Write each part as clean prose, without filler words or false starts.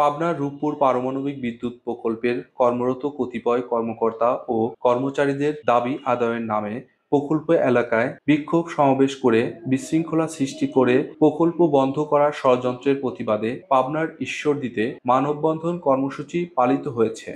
পাবনার রূপপুর পারমাণবিক বিদ্যুৎ প্রকল্পের কর্মরত কতিপয় কর্মকর্তা ও কর্মচারীদের দাবি আদায়ের নামে প্রকল্প এলাকায় বিক্ষোভ সমাবেশ করে বিশৃঙ্খলা সৃষ্টি করে প্রকল্প বন্ধ করার ষড়যন্ত্রের প্রতিবাদে পাবনার ঈশ্বরদীতে মানববন্ধন কর্মসূচি পালিত হয়েছে।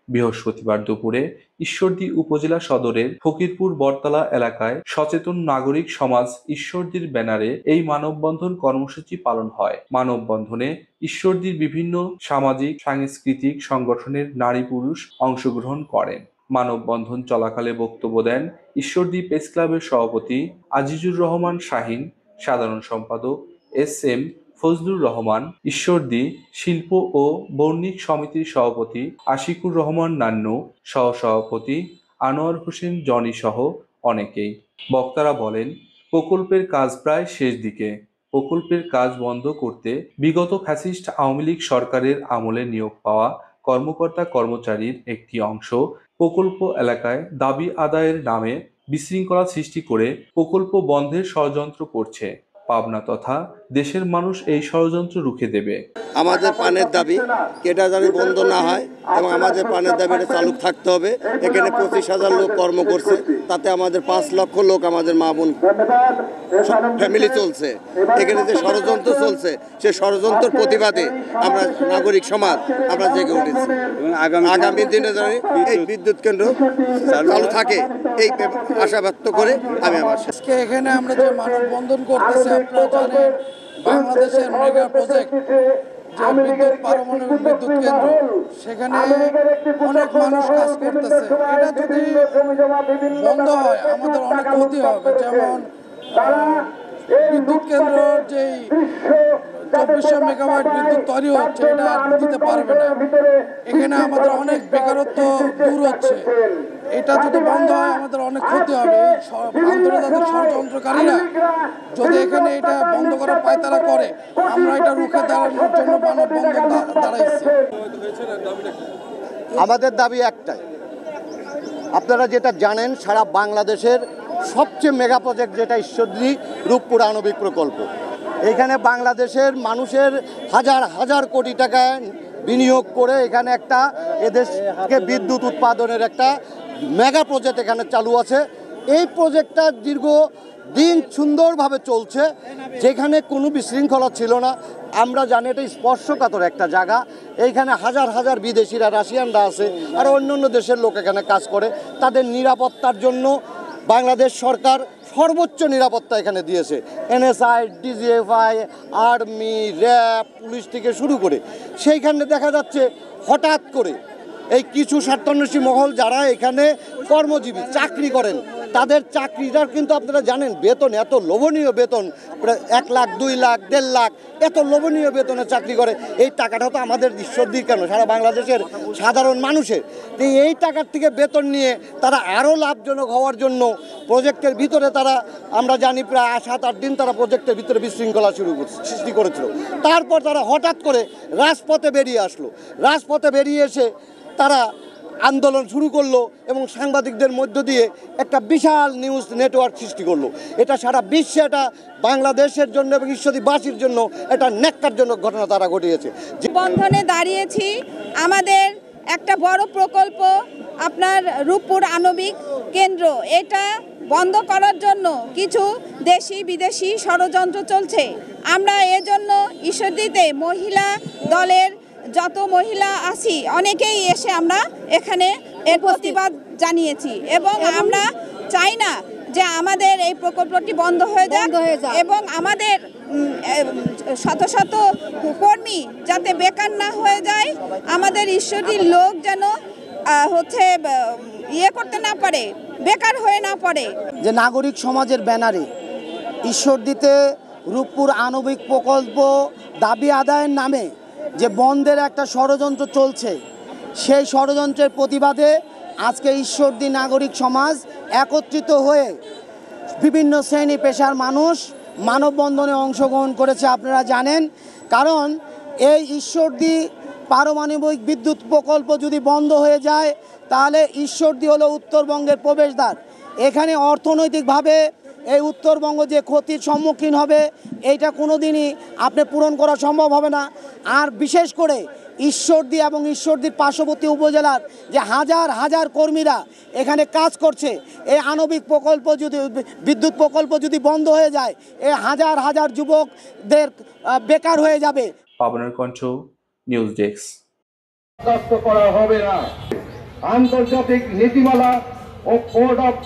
বৃহস্পতিবার দুপুরে ঈশ্বরদী উপজেলা সদরের ফকিরপুর বটতলা এলাকায় সচেতন নাগরিক সমাজ ঈশ্বরদীর ব্যানারে এই মানববন্ধন কর্মসূচি পালন হয়। মানববন্ধনে ঈশ্বরদীর বিভিন্ন সামাজিক সাংস্কৃতিক সংগঠনের নারী পুরুষ অংশগ্রহণ করেন। মানববন্ধন চলাকালে বক্তব্য দেন ঈশ্বরদী প্রেস ক্লাবের সভাপতি আজিজুর রহমান শাহীন, সাধারণ সম্পাদক এস.এম. ফজলুর রহমান, ঈশ্বরদী শিল্প ও বণিক সমিতির সভাপতি আশিকুর রহমান নান্নু, সহসভাপতি আনোয়ার হোসেন জনি সহ অনেকেই। বক্তারা বলেন, প্রকল্পের কাজ প্রায় শেষ দিকে। প্রকল্পের কাজ বন্ধ করতে বিগত ফ্যাসিস্ট আওয়ামী লীগ সরকারের আমলে নিয়োগ পাওয়া কর্মকর্তা কর্মচারীর একটি অংশ প্রকল্প এলাকায় দাবি আদায়ের নামে বিশৃঙ্খলা সৃষ্টি করে প্রকল্প বন্ধের ষড়যন্ত্র করছে। পাবনা তথা দেশের মানুষ এই ষড়যন্ত্র রুখে দেবে। আমাদের পানের দাবি এটা যেন বন্ধ না হয় এবং আমাদের পানের দাবিটা চালু থাকতে হবে। এখানে 25,000 লোক কর্ম করছে, তাতে আমাদের 5 লক্ষ লোক আমাদের মা বোন ফ্যামিলি চলছে। এখানে যে ষড়যন্ত্র চলছে সে ষড়যন্ত্রের প্রতিবাদে আমরা নাগরিক সমাজ আমরা জেগে উঠেছি। আগামী দিনে যেন এই বিদ্যুৎ কেন্দ্র চালু থাকে এই আশা ব্যক্ত করে আমি আমার এখানে আমরা যে মানববন্ধন করতেছি, আপনারা জানেন বাংলাদেশের মেগা প্রজেক্ট যে বিদ্যুৎ পারমাণবিক বিদ্যুৎ কেন্দ্র, সেখানে অনেক মানুষ কাজ করতেছে। এটা যদি বন্ধ হয় আমাদের অনেক ক্ষতি হবে। যেমন বিদ্যুৎ কেন্দ্র যেই 2400 মেগাওয়াট বিদ্যুৎ তৈরি হচ্ছে এটা আর দিতে পারবে না। এখানে আমাদের অনেক বেকারত্ব দূর হচ্ছে। এটা যদি বন্ধ হয় আমাদের অনেক ক্ষতি হবে। আন্তর্জাতিক ষড়যন্ত্রকারীরা যদি এখানে এটা বন্ধ করার পায়তারা করে, আমরা এটা রুখে দাঁড়ানোর জন্য মানববন্ধন দাঁড়াইছি। আমাদের দাবি একটাই, আপনারা যেটা জানেন সারা বাংলাদেশের সবচেয়ে মেগা প্রজেক্ট যেটা ঈশ্বরদী রূপপুর আণবিক প্রকল্প, এখানে বাংলাদেশের মানুষের হাজার হাজার কোটি টাকা বিনিয়োগ করে এখানে একটা এদেশকে বিদ্যুৎ উৎপাদনের একটা মেগা প্রজেক্ট এখানে চালু আছে। এই প্রজেক্টটা দীর্ঘ দিন সুন্দরভাবে চলছে, যেখানে কোনো বিশৃঙ্খলা ছিল না। আমরা জানি এটা স্পর্শকাতর একটা জায়গা। এইখানে হাজার হাজার বিদেশিরা, রাশিয়ানরা আছে, আর অন্য অন্য দেশের লোক এখানে কাজ করে। তাদের নিরাপত্তার জন্য বাংলাদেশ সরকার সর্বোচ্চ নিরাপত্তা এখানে দিয়েছে। NSI, DGFI, army, RAB, police থেকে শুরু করে সেইখানে দেখা যাচ্ছে হঠাৎ করে এই কিছু স্বার্থান্বেষী মহল যারা এখানে কর্মজীবী চাকরি করেন, তাদের চাকরিটার কিন্তু আপনারা জানেন বেতন এত লোভনীয় বেতন, প্রায় 1 লাখ, 2 লাখ, 1.5 লাখ এত লোভনীয় বেতনে চাকরি করে। এই টাকাটা তো আমাদের ঈশ্বরদীর কেন সারা বাংলাদেশের সাধারণ মানুষের। এই টাকার থেকে বেতন নিয়ে তারা আরও লাভজনক হওয়ার জন্য প্রজেক্টের ভিতরে তারা, আমরা জানি প্রায় 7-8 দিন তারা প্রজেক্টের ভিতরে বিশৃঙ্খলা সৃষ্টি করেছিল। তারপর তারা হঠাৎ করে রাজপথে বেরিয়ে আসলো। রাজপথে বেরিয়ে এসে তারা আন্দোলন শুরু করলো এবং সাংবাদিকদের মধ্য দিয়ে একটা বিশাল নিউজ নেটওয়ার্ক সৃষ্টি করলো। এটা সারা বিশ্বে, এটা বাংলাদেশের জন্য এবং ঈশ্বরদীবাসীর জন্য এটা ন্যাক্কারজনক ঘটনা তারা ঘটিয়েছে। বন্ধনে দাঁড়িয়েছি। আমাদের একটা বড় প্রকল্প আপনার রূপপুর আণবিক কেন্দ্র, এটা বন্ধ করার জন্য কিছু দেশি বিদেশি ষড়যন্ত্র চলছে। আমরা এজন্য ঈশ্বরদীতে মহিলা দলের যত মহিলা আছি অনেকেই এসে আমরা এখানে এর প্রতিবাদ জানিয়েছি এবং আমরা চাই না যে আমাদের এই প্রকল্পটি বন্ধ হয়ে যাক এবং আমাদের শত শত কর্মী যাতে বেকার না হয়ে যায়, আমাদের ঈশ্বরদীর লোক যেন করতে না পারে, বেকার হয়ে না পড়ে। যে নাগরিক সমাজের ব্যানারে ঈশ্বরদীতে রূপপুর আণবিক প্রকল্প দাবি আদায়ের নামে যে বন্ধের একটা ষড়যন্ত্র চলছে, সেই ষড়যন্ত্রের প্রতিবাদে আজকে ঈশ্বরদী নাগরিক সমাজ একত্রিত হয়ে বিভিন্ন শ্রেণী পেশার মানুষ মানববন্ধনে অংশগ্রহণ করেছে। আপনারা জানেন, কারণ এই ঈশ্বরদী পারমাণবিক বিদ্যুৎ প্রকল্প যদি বন্ধ হয়ে যায় তাহলে ঈশ্বরদী হলো উত্তরবঙ্গের প্রবেশদ্বার। এখানে অর্থনৈতিকভাবে এই উত্তরবঙ্গ যে ক্ষতির সম্মুখীন হবে এইটা কোনোদিনই আপনি পূরণ করা সম্ভব হবে না। আর বিশেষ করে ঈশ্বরদী এবং ঈশ্বরদীর পার্শ্ববর্তী উপজেলার যে হাজার হাজার কর্মীরা এখানে কাজ করছে, এই আণবিক প্রকল্প যদি বিদ্যুৎ প্রকল্প যদি বন্ধ হয়ে যায়, এই হাজার হাজার যুবকদের বেকার হয়ে যাবে। পাবনার কণ্ঠ, নিউজ ডেস্ক। করা হবে না। আন্তর্জাতিক নীতিমালা ও কোড অফ